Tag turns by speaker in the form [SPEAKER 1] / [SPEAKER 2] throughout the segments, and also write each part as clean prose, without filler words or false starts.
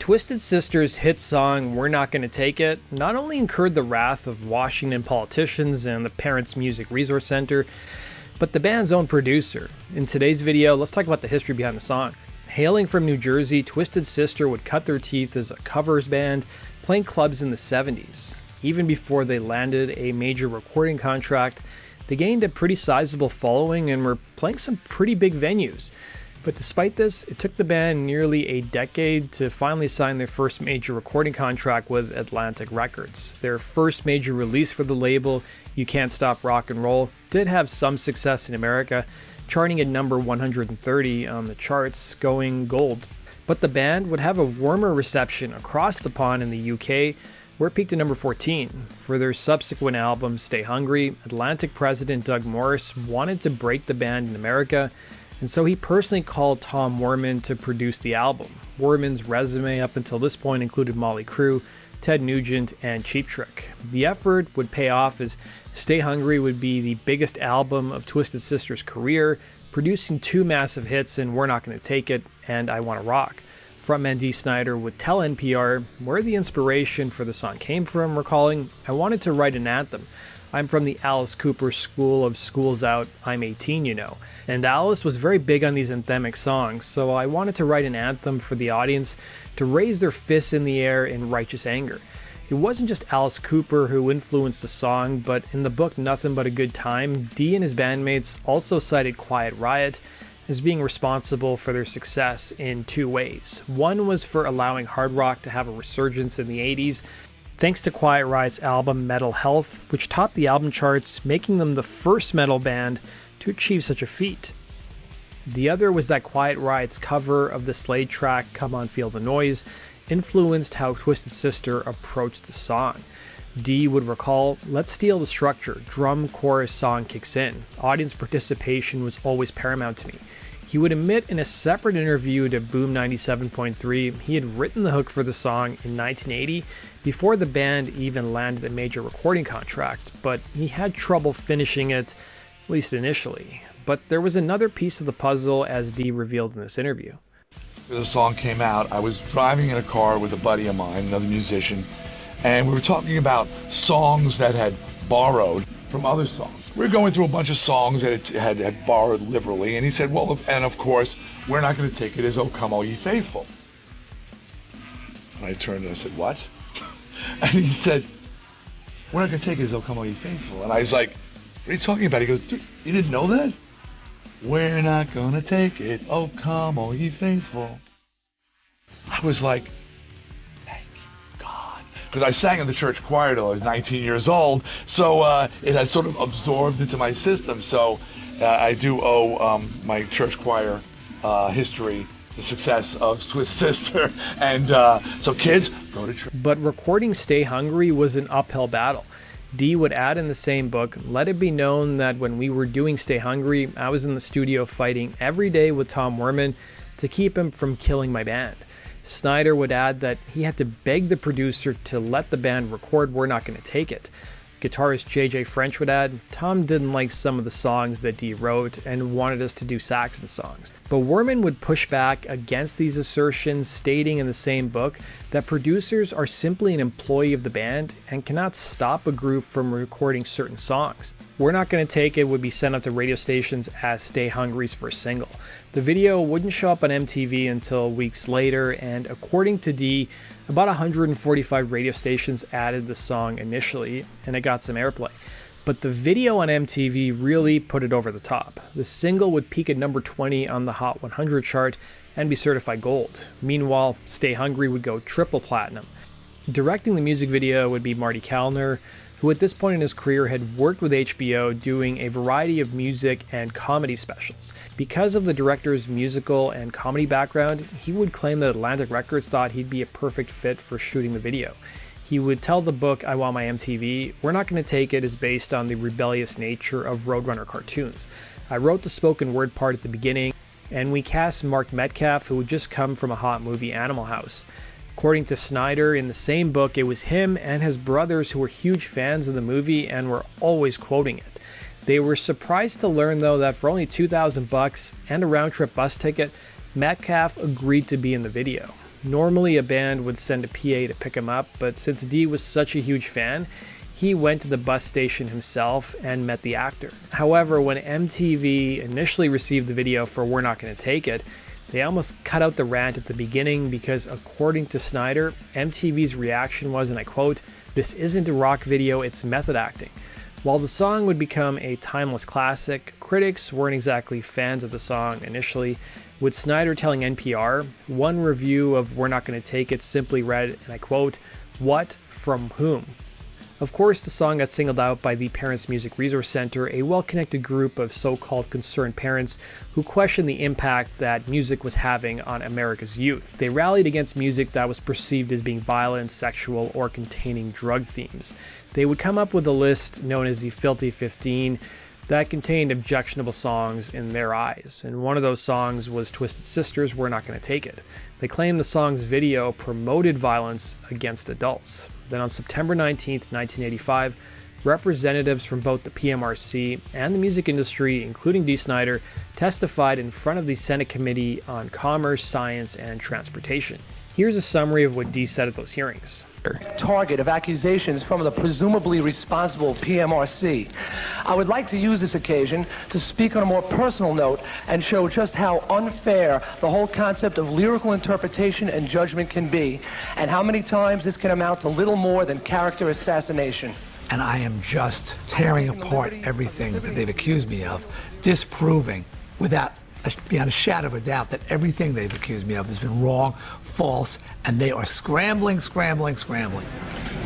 [SPEAKER 1] Twisted Sister's hit song, We're Not Gonna Take It, not only incurred the wrath of Washington politicians and the Parents Music Resource Center, but the band's own producer. In today's video, let's talk about the history behind the song. Hailing from New Jersey, Twisted Sister would cut their teeth as a covers band, playing clubs in the 70s. Even before they landed a major recording contract, they gained a pretty sizable following and were playing some pretty big venues. But despite this, it took the band nearly a decade to finally sign their first major recording contract with Atlantic Records. Their first major release for the label, You Can't Stop Rock and Roll, did have some success in America, charting at number 130 on the charts, going gold. But the band would have a warmer reception across the pond in the UK, where it peaked at number 14. For their subsequent album, Stay Hungry, Atlantic president Doug Morris wanted to break the band in America, and so he personally called Tom Werman to produce the album. Werman's resume up until this point included Motley Crue, Ted Nugent, and Cheap Trick. The effort would pay off as Stay Hungry would be the biggest album of Twisted Sister's career, producing two massive hits in We're Not Gonna Take It and I Wanna Rock. Frontman Dee Snider would tell NPR where the inspiration for the song came from, recalling, "I wanted to write an anthem. I'm from the Alice Cooper school of School's Out, I'm 18, you know. And Alice was very big on these anthemic songs, so I wanted to write an anthem for the audience to raise their fists in the air in righteous anger." It wasn't just Alice Cooper who influenced the song, but in the book Nothing But a Good Time, Dee and his bandmates also cited Quiet Riot as being responsible for their success in two ways. One was for allowing hard rock to have a resurgence in the 80s, thanks to Quiet Riot's album Metal Health, which topped the album charts, making them the first metal band to achieve such a feat. The other was that Quiet Riot's cover of the Slade track Come On Feel the Noise influenced how Twisted Sister approached the song. Dee would recall, "Let's steal the structure, drum, chorus, song kicks in. Audience participation was always paramount to me." He would admit in a separate interview to Boom 97.3 he had written the hook for the song in 1980 before the band even landed a major recording contract, but he had trouble finishing it, at least initially. But there was another piece of the puzzle, as Dee revealed in this interview.
[SPEAKER 2] The song came out, I was driving in a car with a buddy of mine, another musician, and we were talking about songs that had borrowed from other songs. We were going through a bunch of songs that it had borrowed liberally, and he said, well, and of course, We're Not Gonna Take It is O Come All Ye Faithful. And I turned and I said, what? And he said, We're Not Gonna Take It is O Come All Ye Faithful. And I was like, what are you talking about? He goes, dude, you didn't know that? We're not gonna take it, oh come all ye faithful. I was like, thank God. Because I sang in the church choir till I was 19 years old, so it had sort of absorbed into my system. So I do owe my church choir history the success of Twisted Sister. And so kids, go to church.
[SPEAKER 1] But recording Stay Hungry was an uphill battle. Dee would add in the same book, "Let it be known that when we were doing Stay Hungry, I was in the studio fighting every day with Tom Werman to keep him from killing my band." Snider would add that he had to beg the producer to let the band record We're Not Gonna Take It. Guitarist JJ French would add, "Tom didn't like some of the songs that Dee wrote and wanted us to do Saxon songs." But Werman would push back against these assertions, stating in the same book that producers are simply an employee of the band and cannot stop a group from recording certain songs. We're Not Gonna Take It would be sent up to radio stations as Stay Hungry's first single. The video wouldn't show up on MTV until weeks later, and according to Dee, about 145 radio stations added the song initially, and it got some airplay. But the video on MTV really put it over the top. The single would peak at number 20 on the Hot 100 chart and be certified gold. Meanwhile, Stay Hungry would go triple platinum. Directing the music video would be Marty Kalner, who at this point in his career had worked with HBO doing a variety of music and comedy specials. Because of the director's musical and comedy background, he would claim that Atlantic Records thought he'd be a perfect fit for shooting the video. He would tell the book I Want My MTV, "We're Not Gonna Take It" is based on the rebellious nature of Roadrunner cartoons. I wrote the spoken word part at the beginning, and we cast Mark Metcalf, who had just come from a hot movie, Animal House. According to Snider, in the same book, it was him and his brothers who were huge fans of the movie and were always quoting it. They were surprised to learn, though, that for only $2,000 and a round-trip bus ticket, Metcalf agreed to be in the video. Normally a band would send a PA to pick him up, but since D was such a huge fan, he went to the bus station himself and met the actor. However, when MTV initially received the video for We're Not Gonna Take It, they almost cut out the rant at the beginning because, according to Snyder, MTV's reaction was, and I quote, "This isn't a rock video, it's method acting." While the song would become a timeless classic, critics weren't exactly fans of the song initially, with Snyder telling NPR, one review of We're Not Gonna Take It simply read, and I quote, "What? From whom?" Of course, the song got singled out by the Parents Music Resource Center, a well-connected group of so-called concerned parents who questioned the impact that music was having on America's youth. They rallied against music that was perceived as being violent, sexual, or containing drug themes. They would come up with a list known as the Filthy 15 that contained objectionable songs in their eyes, and one of those songs was Twisted Sister's We're Not Gonna Take It. They claimed the song's video promoted violence against adults. Then on September 19th, 1985, representatives from both the PMRC and the music industry, including D. Snyder, testified in front of the Senate Committee on Commerce, Science, and Transportation. Here's a summary of what D said at those hearings.
[SPEAKER 3] Target of accusations from the presumably responsible PMRC. I would like to use this occasion to speak on a more personal note and show just how unfair the whole concept of lyrical interpretation and judgment can be, and how many times this can amount to little more than character assassination.
[SPEAKER 4] And I am just tearing apart everything that they've accused me of, disproving beyond a shadow of a doubt that everything they've accused me of has been wrong, false, and they are scrambling.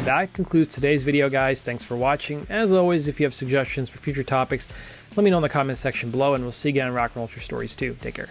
[SPEAKER 1] That concludes today's video, guys. Thanks for watching. As always, if you have suggestions for future topics, let me know in the comments section below, and we'll see you again on Rock and Roll Stories 2. Take care.